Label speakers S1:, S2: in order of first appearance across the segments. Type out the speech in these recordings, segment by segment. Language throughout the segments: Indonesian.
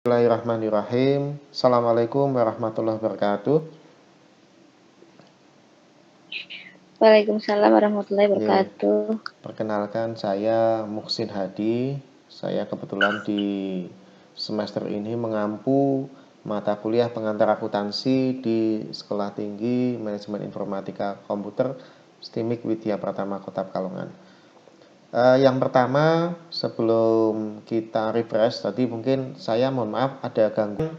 S1: Bismillahirrahmanirrahim. Assalamualaikum warahmatullahi wabarakatuh.
S2: Waalaikumsalam warahmatullahi
S1: Ye,
S2: wabarakatuh.
S1: perkenalkan saya Muksin Hadi. Saya kebetulan di semester ini mengampu mata kuliah pengantar akuntansi di Sekolah Tinggi Manajemen Informatika Komputer STIMIK Widya Pratama Kota Pekalongan. Yang pertama, sebelum kita refresh tadi mungkin saya mohon maaf ada gangguan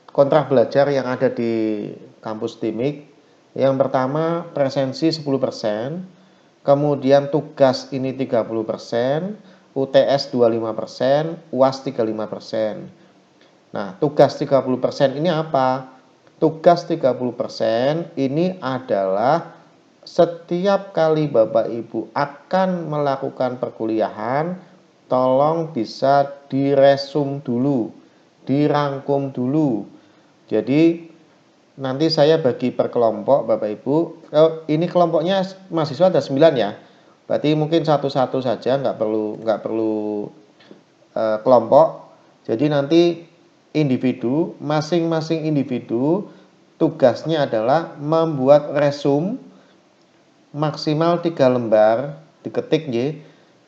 S1: kontrak belajar yang ada di kampus TIMIK. Yang pertama presensi 10%, kemudian tugas ini 30%, UTS 25%, UAS 35%. Nah, tugas 30% ini apa? Tugas 30% ini adalah setiap kali Bapak Ibu akan melakukan perkuliahan, tolong bisa diresum dulu, dirangkum dulu. Jadi nanti saya bagi per kelompok Bapak Ibu. Ini kelompoknya mahasiswa ada 9 ya. Berarti mungkin satu-satu saja, nggak perlu kelompok. Jadi nanti individu, masing-masing individu tugasnya adalah membuat resume maksimal 3 lembar, diketik ya.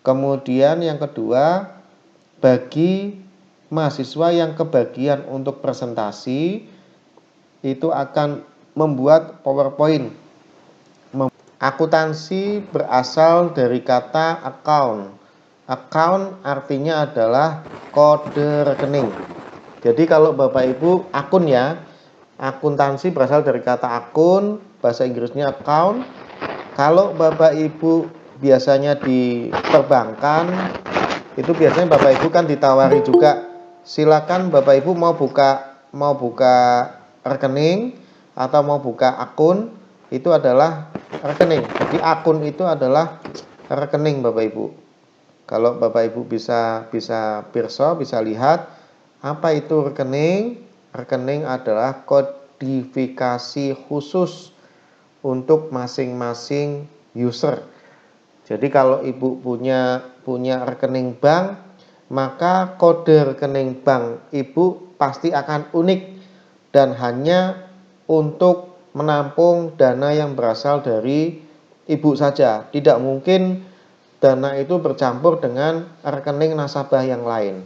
S1: Kemudian yang kedua, bagi mahasiswa yang kebagian untuk presentasi itu akan membuat PowerPoint. Akuntansi berasal dari kata account. Account artinya adalah kode rekening. Jadi kalau Bapak Ibu akun ya, akuntansi berasal dari kata akun, bahasa Inggrisnya account. Kalau Bapak Ibu biasanya di perbankan, itu biasanya Bapak Ibu kan ditawari juga, silakan Bapak Ibu mau buka rekening atau mau buka akun, itu adalah rekening. Jadi akun itu adalah rekening Bapak Ibu. Kalau Bapak Ibu bisa pirsa, bisa lihat apa itu rekening. Rekening adalah kodifikasi khusus untuk masing-masing user. Jadi kalau Ibu punya rekening bank, maka kode rekening bank Ibu pasti akan unik dan hanya untuk menampung dana yang berasal dari Ibu saja. Tidak mungkin dana itu bercampur dengan rekening nasabah yang lain.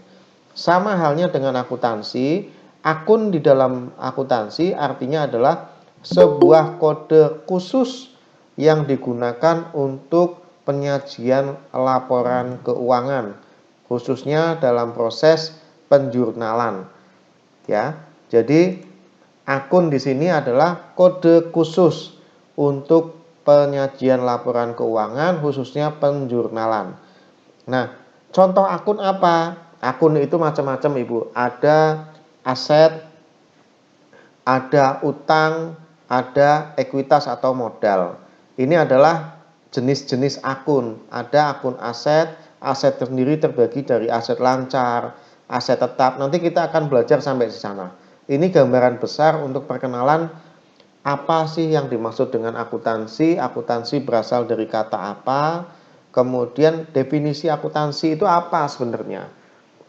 S1: Sama halnya dengan akuntansi. Akun di dalam akuntansi artinya adalah sebuah kode khusus yang digunakan untuk penyajian laporan keuangan, khususnya dalam proses penjurnalan. Ya, jadi akun di sini adalah kode khusus untuk penyajian laporan keuangan, khususnya penjurnalan. Nah, contoh akun apa? Akun itu macam-macam Ibu. Ada aset, ada utang, ada ekuitas atau modal. Ini adalah jenis-jenis akun. Ada akun aset, aset sendiri terbagi dari aset lancar, aset tetap. Nanti kita akan belajar sampai di sana. Ini gambaran besar untuk perkenalan apa sih yang dimaksud dengan akuntansi. Akuntansi berasal dari kata apa, kemudian definisi akuntansi itu apa sebenarnya.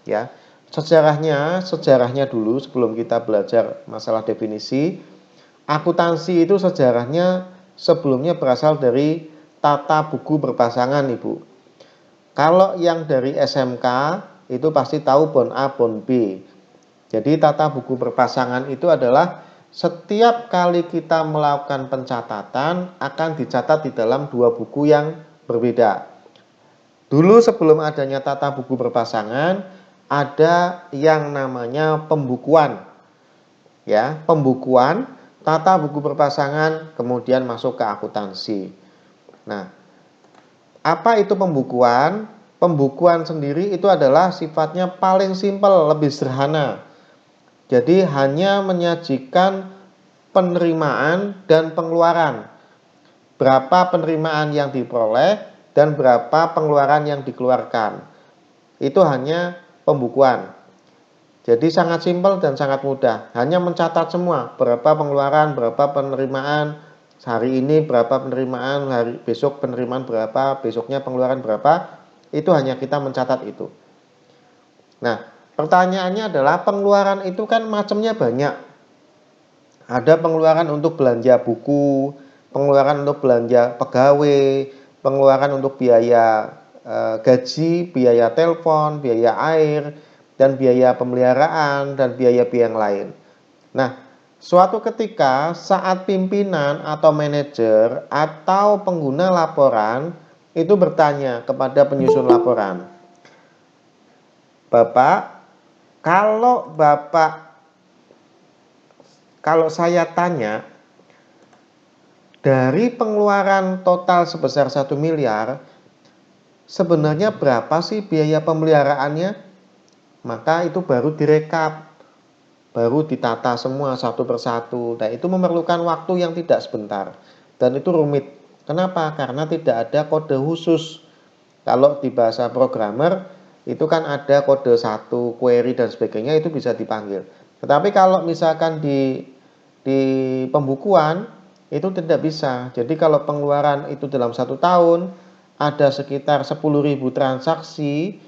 S1: Ya, sejarahnya dulu sebelum kita belajar masalah definisi. Akuntansi itu sejarahnya sebelumnya berasal dari tata buku berpasangan Ibu. Kalau yang dari SMK itu pasti tahu bon A bon B. Jadi tata buku berpasangan itu adalah setiap kali kita melakukan pencatatan akan dicatat di dalam dua buku yang berbeda. Dulu sebelum adanya tata buku berpasangan, ada yang namanya pembukuan. Ya, pembukuan, tata buku berpasangan, kemudian masuk ke akuntansi. Nah, apa itu pembukuan? Pembukuan sendiri itu adalah sifatnya paling simpel, lebih sederhana. Jadi hanya menyajikan penerimaan dan pengeluaran. Berapa penerimaan yang diperoleh dan berapa pengeluaran yang dikeluarkan. Itu hanya pembukuan. Jadi sangat simpel dan sangat mudah. Hanya mencatat semua, berapa pengeluaran, berapa penerimaan, hari ini berapa penerimaan, hari besok penerimaan berapa, besoknya pengeluaran berapa. Itu hanya kita mencatat itu. Nah, pertanyaannya adalah pengeluaran itu kan macamnya banyak. Ada pengeluaran untuk belanja buku, pengeluaran untuk belanja pegawai, pengeluaran untuk biaya gaji, biaya telepon, biaya air, dan biaya pemeliharaan, dan biaya-biaya yang lain. Nah, suatu ketika saat pimpinan atau manajer atau pengguna laporan itu bertanya kepada penyusun laporan, Bapak, kalau saya tanya dari pengeluaran total sebesar 1 miliar, sebenarnya berapa sih biaya pemeliharaannya? Maka itu baru direkap, baru ditata semua satu persatu. Nah, itu memerlukan waktu yang tidak sebentar dan itu rumit. Kenapa? Karena tidak ada kode khusus. Kalau di bahasa programmer itu kan ada kode 1, query dan sebagainya, itu bisa dipanggil. Tetapi kalau misalkan di pembukuan itu tidak bisa. Jadi kalau pengeluaran itu dalam 1 tahun ada sekitar 10.000 transaksi,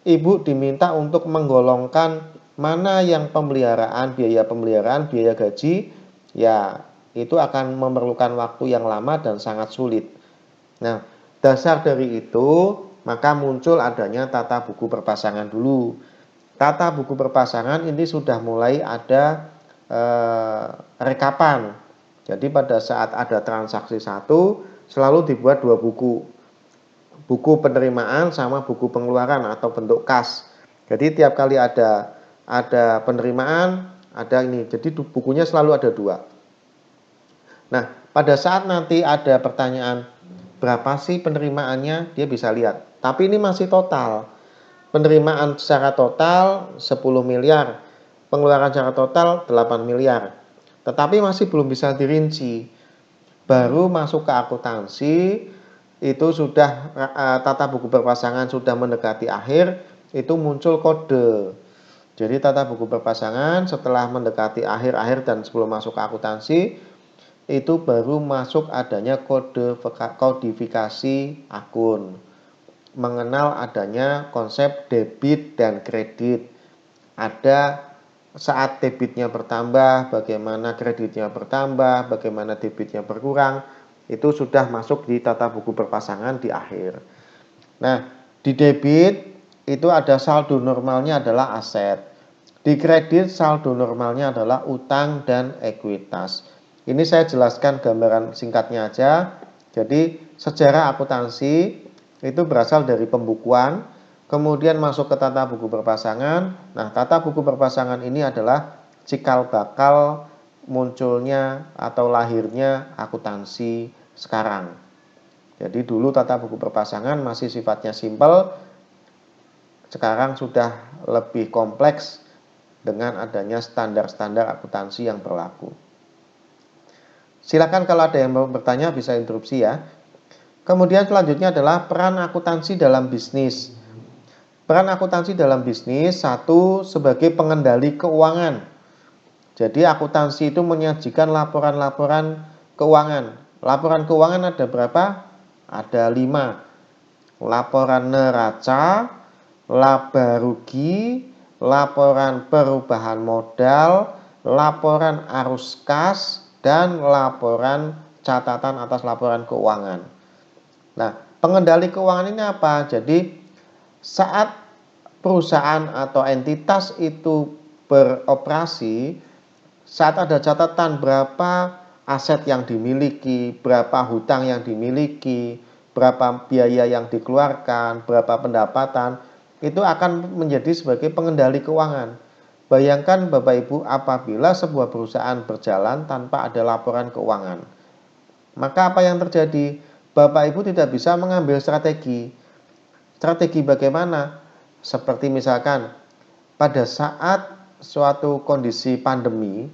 S1: Ibu diminta untuk menggolongkan mana yang pemeliharaan, biaya gaji, ya itu akan memerlukan waktu yang lama dan sangat sulit. Nah, dasar dari itu maka muncul adanya tata buku perpasangan dulu. Tata buku perpasangan ini sudah mulai ada rekapan. Jadi pada saat ada transaksi satu selalu dibuat 2 buku. Buku penerimaan sama buku pengeluaran atau bentuk kas. Jadi tiap kali ada penerimaan, ada ini. Jadi bukunya selalu ada 2. Nah, pada saat nanti ada pertanyaan berapa sih penerimaannya, dia bisa lihat. Tapi ini masih total. Penerimaan secara total 10 miliar, pengeluaran secara total 8 miliar. Tetapi masih belum bisa dirinci. Baru masuk ke akuntansi, itu sudah tata buku berpasangan sudah mendekati akhir, itu muncul kode. Jadi tata buku berpasangan setelah mendekati akhir-akhir dan sebelum masuk ke akuntansi, itu baru masuk adanya kodifikasi akun. Mengenal adanya konsep debit dan kredit. Ada saat debitnya bertambah, bagaimana kreditnya bertambah, bagaimana debitnya berkurang, itu sudah masuk di tata buku berpasangan di akhir. Nah, di debit itu ada saldo normalnya adalah aset. Di kredit saldo normalnya adalah utang dan ekuitas. Ini saya jelaskan gambaran singkatnya aja. Jadi sejarah akuntansi itu berasal dari pembukuan, kemudian masuk ke tata buku berpasangan. Nah, tata buku berpasangan ini adalah cikal bakal munculnya atau lahirnya akuntansi sekarang. Jadi dulu tata buku berpasangan masih sifatnya simpel, sekarang sudah lebih kompleks dengan adanya standar-standar akuntansi yang berlaku. Silakan kalau ada yang mau bertanya bisa interupsi ya. Kemudian selanjutnya adalah peran akuntansi dalam bisnis. Peran akuntansi dalam bisnis, satu, sebagai pengendali keuangan. Jadi akuntansi itu menyajikan laporan-laporan keuangan. Laporan keuangan ada berapa? Ada 5. Laporan neraca, laba rugi, laporan perubahan modal, laporan arus kas, dan laporan catatan atas laporan keuangan. Nah, pengendali keuangan ini apa? Jadi saat perusahaan atau entitas itu beroperasi, saat ada catatan berapa aset yang dimiliki, berapa hutang yang dimiliki, berapa biaya yang dikeluarkan, berapa pendapatan, itu akan menjadi sebagai pengendali keuangan. Bayangkan Bapak Ibu apabila sebuah perusahaan berjalan tanpa ada laporan keuangan. Maka apa yang terjadi? Bapak Ibu tidak bisa mengambil strategi. Strategi bagaimana? Seperti misalkan pada saat suatu kondisi pandemi,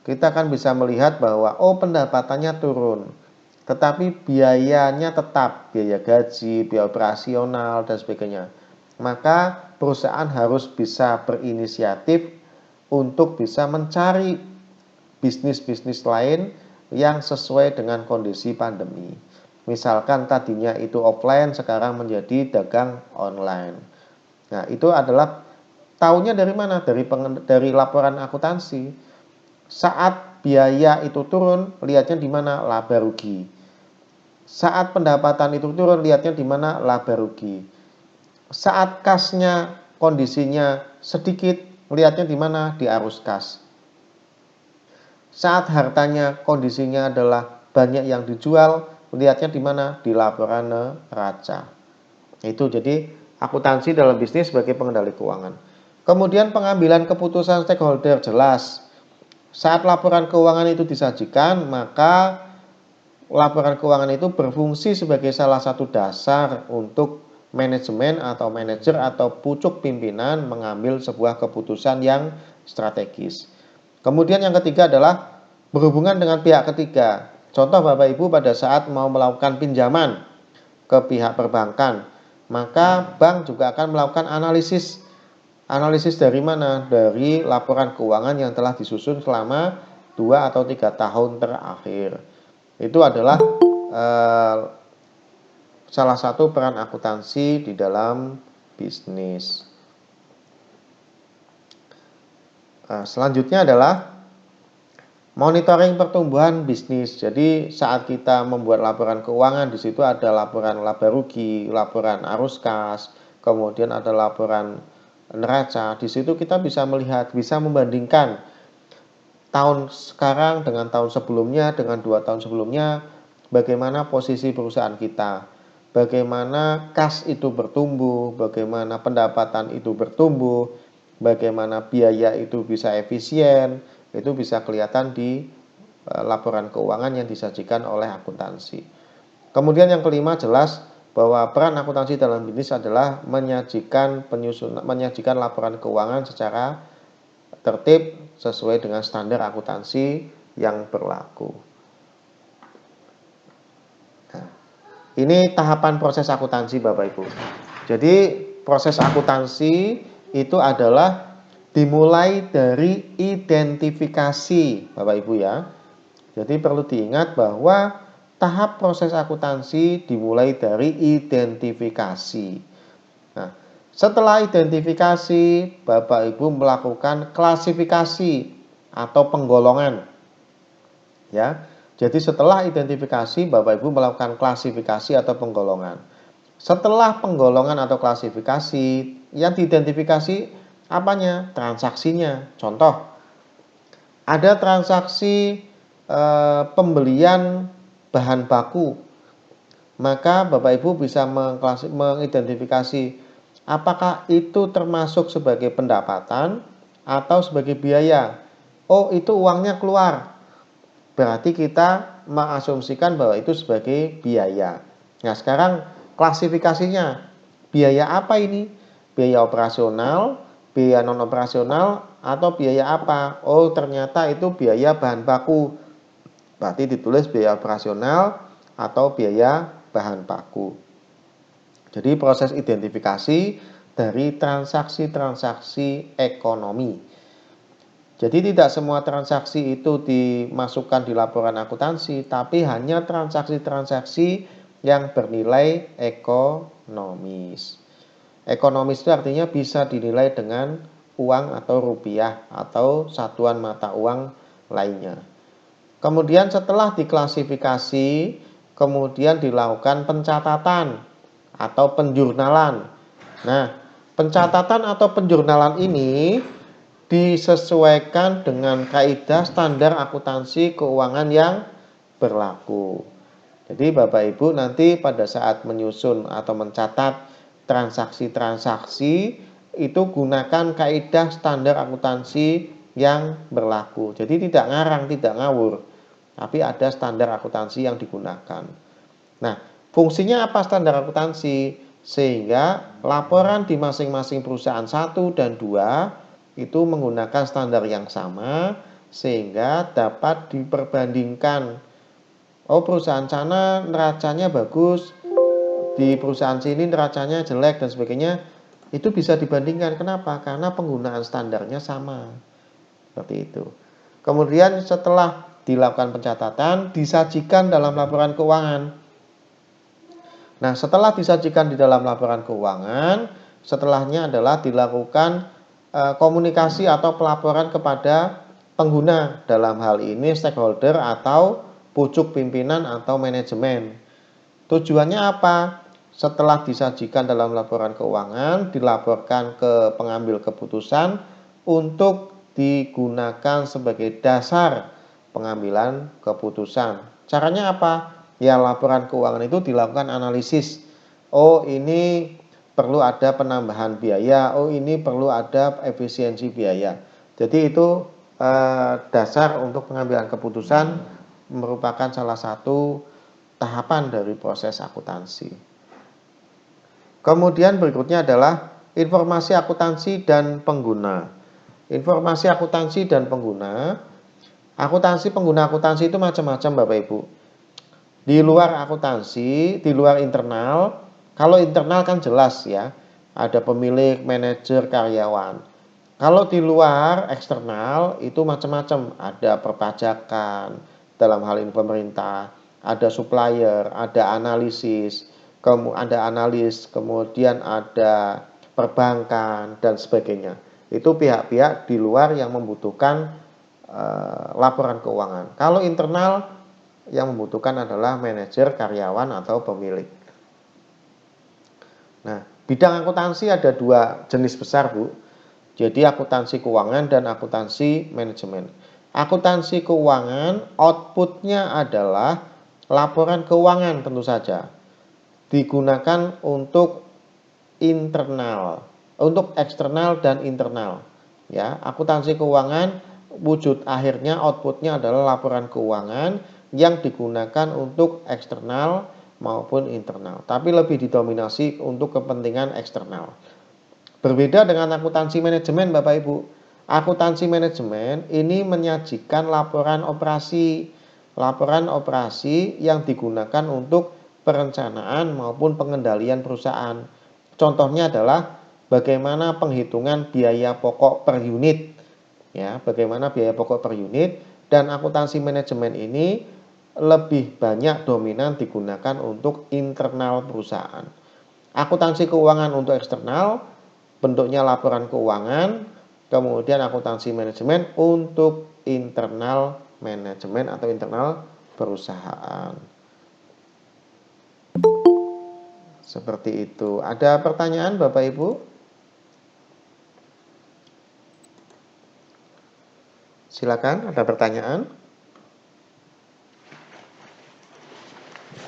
S1: kita kan bisa melihat bahwa pendapatannya turun, tetapi biayanya tetap, biaya gaji, biaya operasional dan sebagainya. Maka perusahaan harus bisa berinisiatif untuk bisa mencari bisnis-bisnis lain yang sesuai dengan kondisi pandemi. Misalkan tadinya itu offline, sekarang menjadi dagang online. Nah, itu adalah Tahunya dari mana? Dari laporan akuntansi. Saat biaya itu turun, lihatnya di mana? Laba rugi. Saat pendapatan itu turun, lihatnya di mana? Laba rugi. Saat kasnya kondisinya sedikit, lihatnya di mana? Di arus kas. Saat hartanya kondisinya adalah banyak yang dijual, lihatnya di mana? Di laporan neraca. Itu jadi akuntansi dalam bisnis sebagai pengendali keuangan. Kemudian pengambilan keputusan stakeholder jelas. Saat laporan keuangan itu disajikan, maka laporan keuangan itu berfungsi sebagai salah satu dasar untuk manajemen atau manajer atau pucuk pimpinan mengambil sebuah keputusan yang strategis. Kemudian yang ketiga adalah berhubungan dengan pihak ketiga. Contoh Bapak Ibu pada saat mau melakukan pinjaman ke pihak perbankan, maka bank juga akan melakukan analisis. Analisis dari mana? Dari laporan keuangan yang telah disusun selama 2 atau 3 tahun terakhir. Itu adalah salah satu peran akuntansi di dalam bisnis. Selanjutnya adalah monitoring pertumbuhan bisnis. Jadi saat kita membuat laporan keuangan, di situ ada laporan laba rugi, laporan arus kas, kemudian ada laporan neraca. Di situ kita bisa melihat, bisa membandingkan tahun sekarang dengan tahun sebelumnya, dengan 2 tahun sebelumnya, bagaimana posisi perusahaan kita, bagaimana kas itu bertumbuh, bagaimana pendapatan itu bertumbuh, bagaimana biaya itu bisa efisien, itu bisa kelihatan di laporan keuangan yang disajikan oleh akuntansi. Kemudian yang kelima jelas bahwa peran akuntansi dalam bisnis adalah menyajikan laporan keuangan secara tertib sesuai dengan standar akuntansi yang berlaku. Nah, ini tahapan proses akuntansi Bapak Ibu. Jadi proses akuntansi itu adalah dimulai dari identifikasi Bapak Ibu ya. Jadi perlu diingat bahwa tahap proses akuntansi dimulai dari identifikasi. Nah, setelah identifikasi, Bapak Ibu melakukan klasifikasi atau penggolongan. Ya. Jadi setelah identifikasi, Bapak Ibu melakukan klasifikasi atau penggolongan. Setelah penggolongan atau klasifikasi, yang diidentifikasi apanya? Transaksinya. Contoh, ada transaksi pembelian bahan baku. Maka Bapak Ibu bisa mengidentifikasi apakah itu termasuk sebagai pendapatan atau sebagai biaya. Oh, itu uangnya keluar. Berarti kita mengasumsikan bahwa itu sebagai biaya. Nah, sekarang klasifikasinya. Biaya apa ini? Biaya operasional, biaya non operasional, atau biaya apa? Oh, ternyata itu biaya bahan baku. Berarti ditulis biaya operasional atau biaya bahan baku. Jadi proses identifikasi dari transaksi-transaksi ekonomi. Jadi tidak semua transaksi itu dimasukkan di laporan akuntansi, tapi hanya transaksi-transaksi yang bernilai ekonomis. Ekonomis itu artinya bisa dinilai dengan uang atau rupiah atau satuan mata uang lainnya. Kemudian setelah diklasifikasi, kemudian dilakukan pencatatan atau penjurnalan. Nah, pencatatan atau penjurnalan ini disesuaikan dengan kaidah standar akuntansi keuangan yang berlaku. Jadi Bapak Ibu nanti pada saat menyusun atau mencatat transaksi-transaksi itu gunakan kaidah standar akuntansi yang berlaku. Jadi tidak ngarang, tidak ngawur, tapi ada standar akuntansi yang digunakan. Nah, fungsinya apa standar akuntansi? Sehingga laporan di masing-masing perusahaan 1 dan 2 itu menggunakan standar yang sama sehingga dapat diperbandingkan. Oh, perusahaan sana neracanya bagus, di perusahaan sini neracanya jelek dan sebagainya. Itu bisa dibandingkan. Kenapa? Karena penggunaan standarnya sama. Seperti itu. Kemudian setelah dilakukan pencatatan, disajikan dalam laporan keuangan. Nah, setelah disajikan di dalam laporan keuangan, setelahnya adalah dilakukan komunikasi atau pelaporan kepada pengguna, dalam hal ini stakeholder atau pucuk pimpinan atau manajemen. Tujuannya apa? Setelah disajikan dalam laporan keuangan, dilaporkan ke pengambil keputusan untuk digunakan sebagai dasar pengambilan keputusan. Caranya apa? Ya, laporan keuangan itu dilakukan analisis. Oh, ini perlu ada penambahan biaya, oh ini perlu ada efisiensi biaya. Jadi itu dasar untuk pengambilan keputusan, merupakan salah satu tahapan dari proses akuntansi. Kemudian berikutnya adalah informasi akuntansi dan pengguna. Informasi akuntansi dan pengguna. Pengguna akuntansi itu macam-macam Bapak Ibu. Di luar akuntansi, di luar internal, kalau internal kan jelas ya, ada pemilik, manajer, karyawan. Kalau di luar eksternal itu macam-macam, ada perpajakan, dalam hal ini pemerintah, ada supplier, ada analisis, ada analis, kemudian ada perbankan dan sebagainya. Itu pihak-pihak di luar yang membutuhkan laporan keuangan. Kalau internal yang membutuhkan adalah manajer, karyawan, atau pemilik. Nah, bidang akuntansi ada dua jenis besar, Bu. Jadi akuntansi keuangan dan akuntansi manajemen. Akuntansi keuangan outputnya adalah laporan keuangan tentu saja. Digunakan untuk internal, untuk eksternal dan internal. Ya, akuntansi keuangan wujud akhirnya outputnya adalah laporan keuangan yang digunakan untuk eksternal maupun internal, tapi lebih didominasi untuk kepentingan eksternal. Berbeda dengan akuntansi manajemen Bapak Ibu. Akuntansi manajemen ini menyajikan laporan operasi yang digunakan untuk perencanaan maupun pengendalian perusahaan. Contohnya adalah bagaimana penghitungan biaya pokok per unit. Ya, bagaimana biaya pokok per unit, dan akuntansi manajemen ini lebih banyak dominan digunakan untuk internal perusahaan. Akuntansi keuangan untuk eksternal, bentuknya laporan keuangan, kemudian akuntansi manajemen untuk internal manajemen atau internal perusahaan. Seperti itu. Ada pertanyaan Bapak Ibu? Silakan, ada pertanyaan?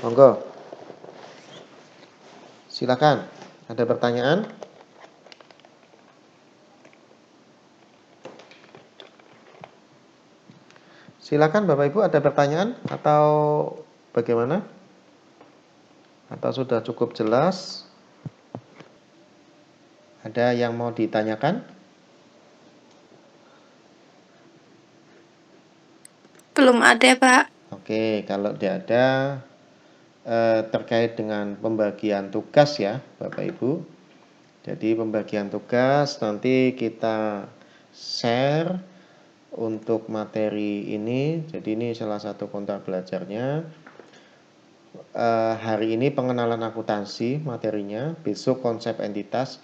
S1: Monggo. Silakan, ada pertanyaan? Silakan Bapak Ibu, ada pertanyaan atau bagaimana? Atau sudah cukup jelas? Ada yang mau ditanyakan?
S2: Belum ada, Pak.
S1: Oke, kalau tidak ada terkait dengan pembagian tugas ya Bapak Ibu. Jadi pembagian tugas nanti kita share untuk materi ini. Jadi ini salah satu kontrak belajarnya. Hari ini pengenalan akuntansi materinya, besok konsep entitas,